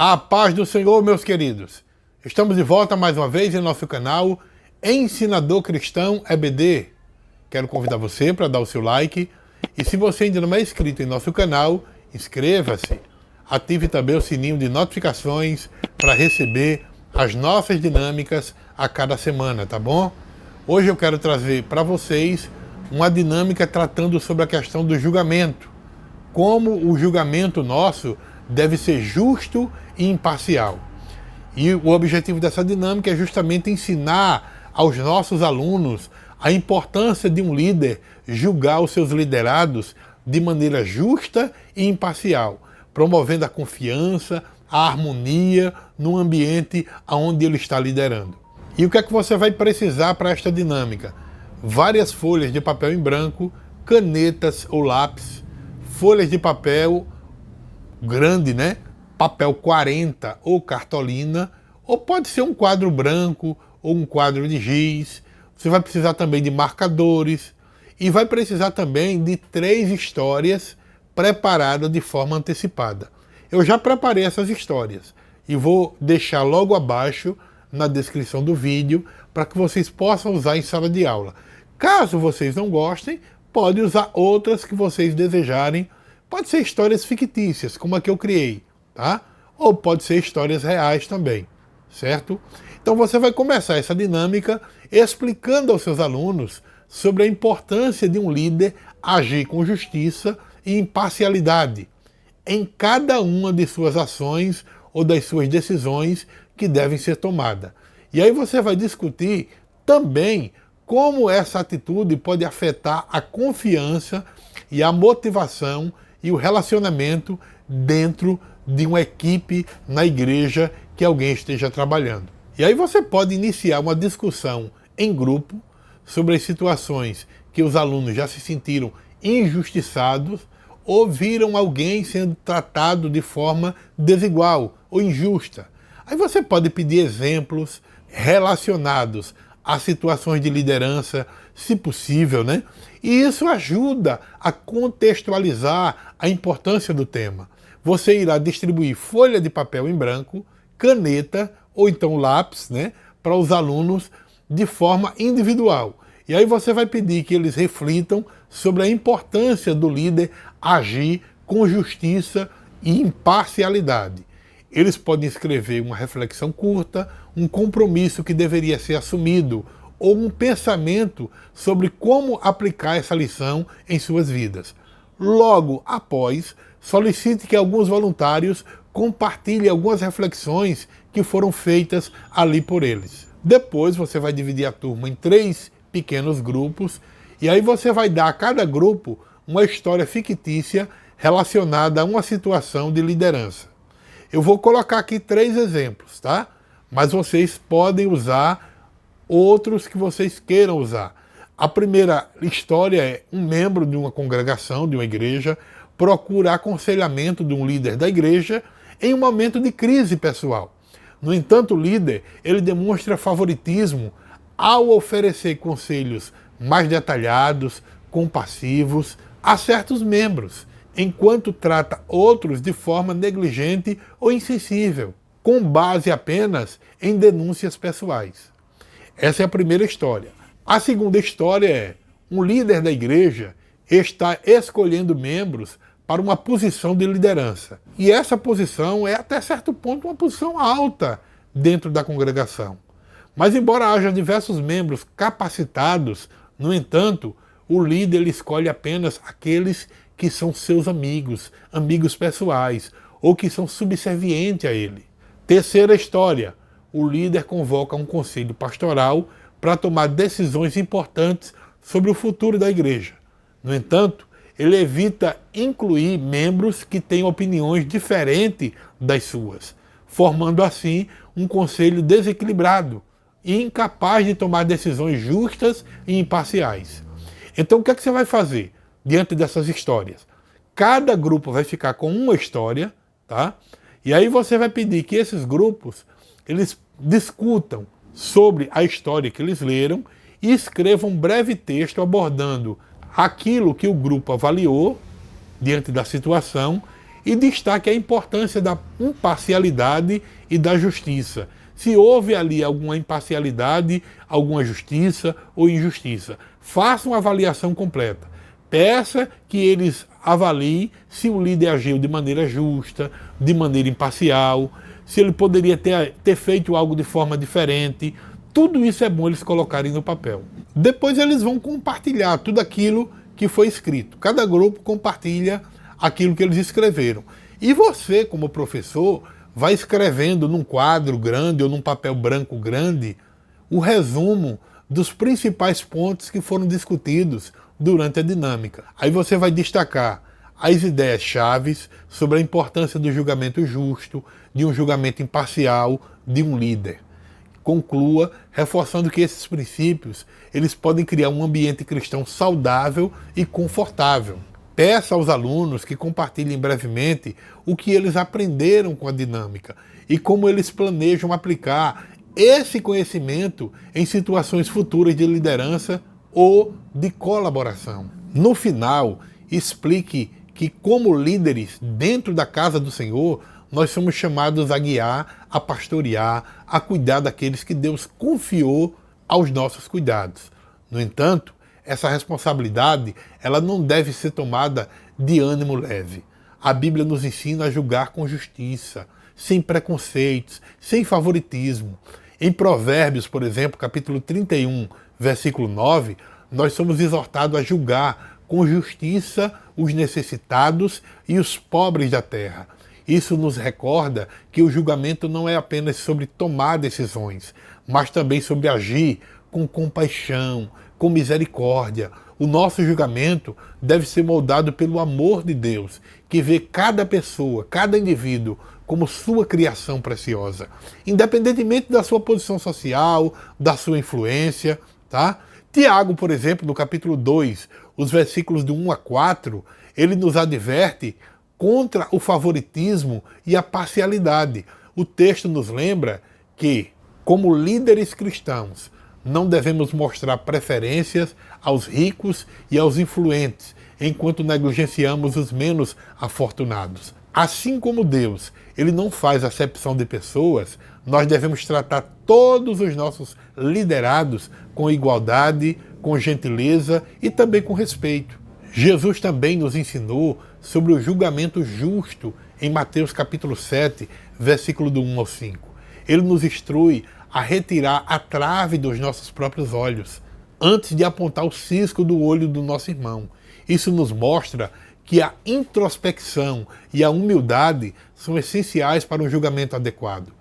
A paz do Senhor, meus queridos. Estamos de volta mais uma vez em nosso canal Ensinador Cristão EBD. Quero convidar você para dar o seu like. E se você ainda não é inscrito em nosso canal, inscreva-se. Ative também o sininho de notificações para receber as nossas dinâmicas a cada semana, tá bom? Hoje eu quero trazer para vocês uma dinâmica tratando sobre a questão do julgamento. Como o julgamento nosso deve ser justo e imparcial. E o objetivo dessa dinâmica é justamente ensinar aos nossos alunos a importância de um líder julgar os seus liderados de maneira justa e imparcial, promovendo a confiança, a harmonia no ambiente onde ele está liderando. E o que é que você vai precisar para esta dinâmica? Várias folhas de papel em branco, canetas ou lápis, folhas de papel grande, né? Papel 40 ou cartolina, ou pode ser um quadro branco ou um quadro de giz. Você vai precisar também de marcadores e vai precisar também de 3 histórias preparadas de forma antecipada. Eu já preparei essas histórias e vou deixar logo abaixo na descrição do vídeo para que vocês possam usar em sala de aula. Caso vocês não gostem, pode usar outras que vocês desejarem. Pode ser histórias fictícias, como a que eu criei, tá? Ou pode ser histórias reais também, certo? Então você vai começar essa dinâmica explicando aos seus alunos sobre a importância de um líder agir com justiça e imparcialidade em cada uma de suas ações ou das suas decisões que devem ser tomadas. E aí você vai discutir também como essa atitude pode afetar a confiança e a motivação e o relacionamento dentro de uma equipe na igreja que alguém esteja trabalhando. E aí você pode iniciar uma discussão em grupo sobre as situações que os alunos já se sentiram injustiçados ou viram alguém sendo tratado de forma desigual ou injusta. Aí você pode pedir exemplos relacionados a situações de liderança, se possível, né? E isso ajuda a contextualizar a importância do tema. Você irá distribuir folha de papel em branco, caneta ou então lápis, né, para os alunos de forma individual. E aí você vai pedir que eles reflitam sobre a importância do líder agir com justiça e imparcialidade. Eles podem escrever uma reflexão curta, um compromisso que deveria ser assumido, ou um pensamento sobre como aplicar essa lição em suas vidas. Logo após, solicite que alguns voluntários compartilhem algumas reflexões que foram feitas ali por eles. Depois você vai dividir a turma em 3 pequenos grupos, e aí você vai dar a cada grupo uma história fictícia relacionada a uma situação de liderança. Eu vou colocar aqui 3 exemplos, tá? Mas vocês podem usar outros que vocês queiram usar. A primeira história é um membro de uma congregação, de uma igreja, procura aconselhamento de um líder da igreja em um momento de crise pessoal. No entanto, o líder, ele demonstra favoritismo ao oferecer conselhos mais detalhados, compassivos a certos membros, enquanto trata outros de forma negligente ou insensível, com base apenas em denúncias pessoais. Essa é a primeira história. A segunda história é: um líder da igreja está escolhendo membros para uma posição de liderança. E essa posição é, até certo ponto, uma posição alta dentro da congregação. Mas embora haja diversos membros capacitados, no entanto, o líder ele escolhe apenas aqueles que são seus amigos, amigos pessoais, ou que são subservientes a ele. Terceira história: o líder convoca um conselho pastoral para tomar decisões importantes sobre o futuro da igreja. No entanto, ele evita incluir membros que têm opiniões diferentes das suas, formando assim um conselho desequilibrado e incapaz de tomar decisões justas e imparciais. Então o que é que você vai fazer diante dessas histórias? Cada grupo vai ficar com uma história, tá? E aí você vai pedir que esses grupos eles discutam sobre a história que eles leram e escrevam um breve texto abordando aquilo que o grupo avaliou diante da situação e destaque a importância da imparcialidade e da justiça. Se houve ali alguma imparcialidade, alguma justiça ou injustiça, faça uma avaliação completa. Peça que eles avaliem se o líder agiu de maneira justa, de maneira imparcial, se ele poderia ter feito algo de forma diferente. Tudo isso é bom eles colocarem no papel. Depois eles vão compartilhar tudo aquilo que foi escrito. Cada grupo compartilha aquilo que eles escreveram. E você, como professor, vai escrevendo num quadro grande ou num papel branco grande o resumo dos principais pontos que foram discutidos durante a dinâmica. Aí você vai destacar as ideias chaves sobre a importância do julgamento justo, de um julgamento imparcial, de um líder. Conclua reforçando que esses princípios eles podem criar um ambiente cristão saudável e confortável. Peça aos alunos que compartilhem brevemente o que eles aprenderam com a dinâmica e como eles planejam aplicar esse conhecimento em situações futuras de liderança ou de colaboração. No final, explique que, como líderes dentro da casa do Senhor, nós somos chamados a guiar, a pastorear, a cuidar daqueles que Deus confiou aos nossos cuidados. No entanto, essa responsabilidade ela não deve ser tomada de ânimo leve. A Bíblia nos ensina a julgar com justiça, sem preconceitos, sem favoritismo. Em Provérbios, por exemplo, capítulo 31, versículo 9, nós somos exortados a julgar com justiça os necessitados e os pobres da terra. Isso nos recorda que o julgamento não é apenas sobre tomar decisões, mas também sobre agir com compaixão, com misericórdia. O nosso julgamento deve ser moldado pelo amor de Deus, que vê cada pessoa, cada indivíduo, como sua criação preciosa, independentemente da sua posição social, da sua influência, tá? Tiago, por exemplo, no capítulo 2, os versículos de 1 a 4, ele nos adverte contra o favoritismo e a parcialidade. O texto nos lembra que, como líderes cristãos, não devemos mostrar preferências aos ricos e aos influentes, enquanto negligenciamos os menos afortunados. Assim como Deus, ele não faz acepção de pessoas, nós devemos tratar todos os nossos liderados com igualdade, com gentileza e também com respeito. Jesus também nos ensinou sobre o julgamento justo em Mateus capítulo 7, versículo do 1 ao 5. Ele nos instrui a retirar a trave dos nossos próprios olhos, antes de apontar o cisco do olho do nosso irmão. Isso nos mostra que a introspecção e a humildade são essenciais para um julgamento adequado.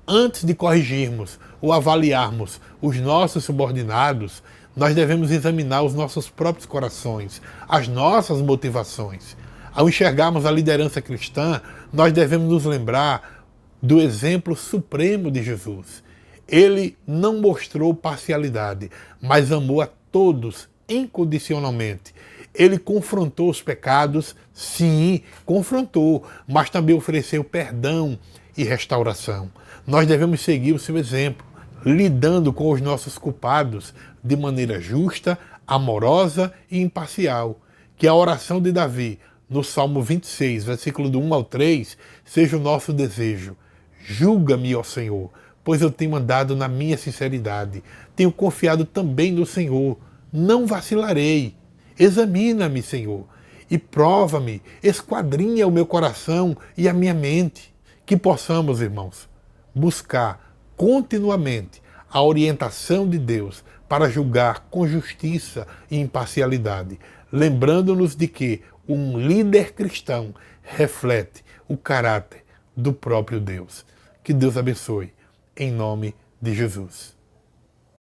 Antes de corrigirmos ou avaliarmos os nossos subordinados, nós devemos examinar os nossos próprios corações, as nossas motivações. Ao enxergarmos a liderança cristã, nós devemos nos lembrar do exemplo supremo de Jesus. Ele não mostrou parcialidade, mas amou a todos incondicionalmente. Ele confrontou os pecados, sim, confrontou, mas também ofereceu perdão e restauração. Nós devemos seguir o seu exemplo, lidando com os nossos culpados de maneira justa, amorosa e imparcial. Que a oração de Davi, no Salmo 26, versículo do 1 ao 3, seja o nosso desejo. Julga-me, ó Senhor, pois eu tenho andado na minha sinceridade. Tenho confiado também no Senhor. Não vacilarei. Examina-me, Senhor, e prova-me, esquadrinha o meu coração e a minha mente. Que possamos, irmãos, buscar continuamente a orientação de Deus para julgar com justiça e imparcialidade, lembrando-nos de que um líder cristão reflete o caráter do próprio Deus. Que Deus abençoe, em nome de Jesus.